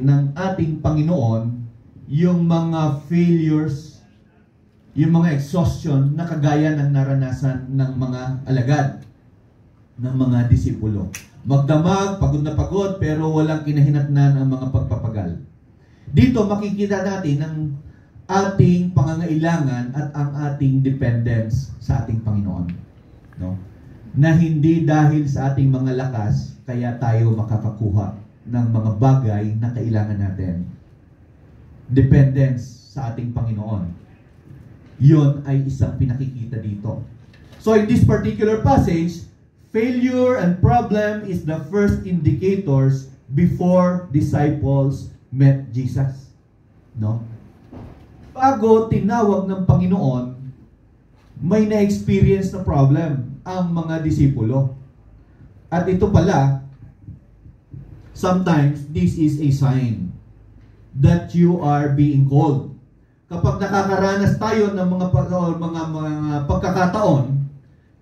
natin ng ating Panginoon yung mga failures, yung mga exhaustion na kagaya ng naranasan ng mga alagad, ng mga disipulo. Magdamag, pagod na pagod, pero walang kinahinatnan ang mga pagpapagal. Dito makikita natin ang ating pangangailangan at ang ating dependence sa ating Panginoon. No? Na hindi dahil sa ating mga lakas, kaya tayo makakakuha ng mga bagay na kailangan natin. Dependence sa ating Panginoon. Yun ay isang pinakikita dito. So in this particular passage, failure and problem is the first indicators before disciples met Jesus. No? Bago tinawag ng Panginoon, may na-experience na problem ang mga disipulo. At ito pala, sometimes this is a sign that you are being called. Kapag nakakaranas tayo ng mga pagkakataon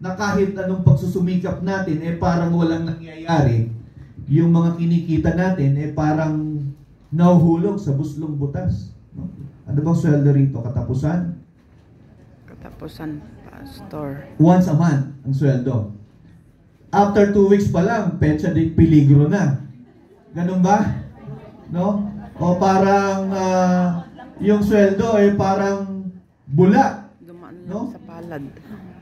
na kahit anong pagsusumikap natin parang walang nangyayari, yung mga kinikita natin parang nahuhulog sa buslong butas. No? Ano bang sweldo rito? Katapusan? Katapusan, pastor. Once a month ang sweldo. After 2 weeks pa lang, petsa de peligro na. Ganun ba? No? O parang yung sweldo parang bula. Dumaan lang, no? sa palad.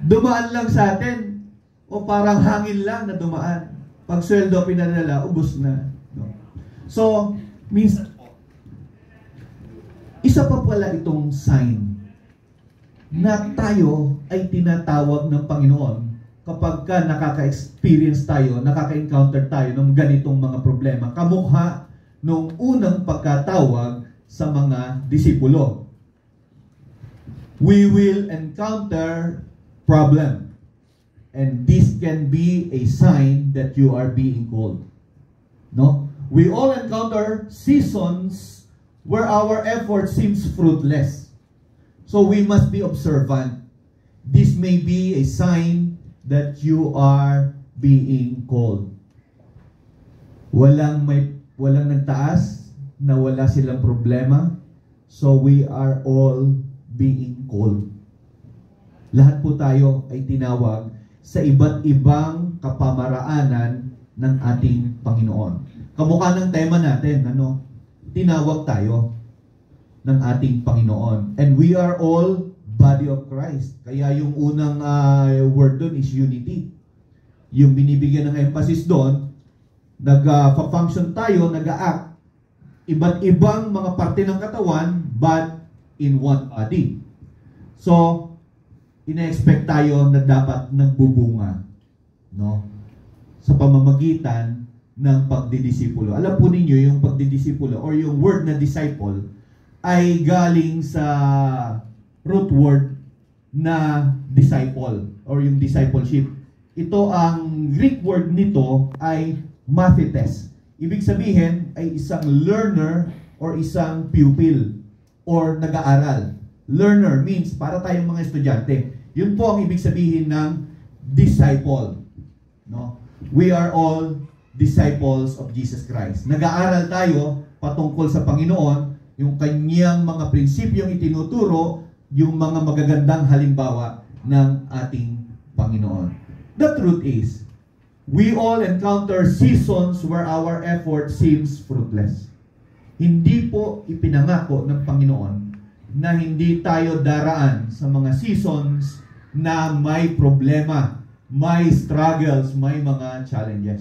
Dumaan lang sa atin. O parang hangin lang na dumaan. Pag sweldo pinadala, ubos na. No? So, minsan po, isa pa pala itong sign na tayo ay tinatawag ng Panginoon kapag ka nakaka-experience tayo, nakaka-encounter tayo ng ganitong mga problema, kamukha nung unang pagkatawag sa mga disipulo. We will encounter problem. And this can be a sign that you are being called. No? We all encounter seasons where our effort seems fruitless. So we must be observant. This may be a sign that you are being called. Walang nagtaas na wala silang problema. So we are all being called. Lahat po tayo ay tinawag sa iba't ibang kapamaraanan ng ating Panginoon. Kamukha ng tema natin, tinawag tayo ng ating Panginoon. And we are all body of Christ. Kaya yung unang word doon is unity. Yung binibigyan ng emphasis doon, nag-function tayo, nag-act. Iba't ibang mga parte ng katawan, but in one body. So, ina-expect tayo na dapat nagbubunga, no? Sa pamamagitan ng pagdidisipulo. Alam po ninyo, yung pagdidisipulo or yung word na disciple ay galing sa root word na disciple or yung discipleship. Ito, ang Greek word nito ay mathetes. Ibig sabihin ay isang learner or isang pupil or nag-aaral. Learner means para tayong mga estudyante. Yun po ang ibig sabihin ng disciple. No? We are all disciples of Jesus Christ. Nag-aaral tayo patungkol sa Panginoon, yung kanyang mga prinsipyong itinuturo, yung mga magagandang halimbawa ng ating Panginoon. The truth is, we all encounter seasons where our effort seems fruitless. Hindi po ipinangako ng Panginoon na hindi tayo daraan sa mga seasons na may problema, may struggles, may mga challenges.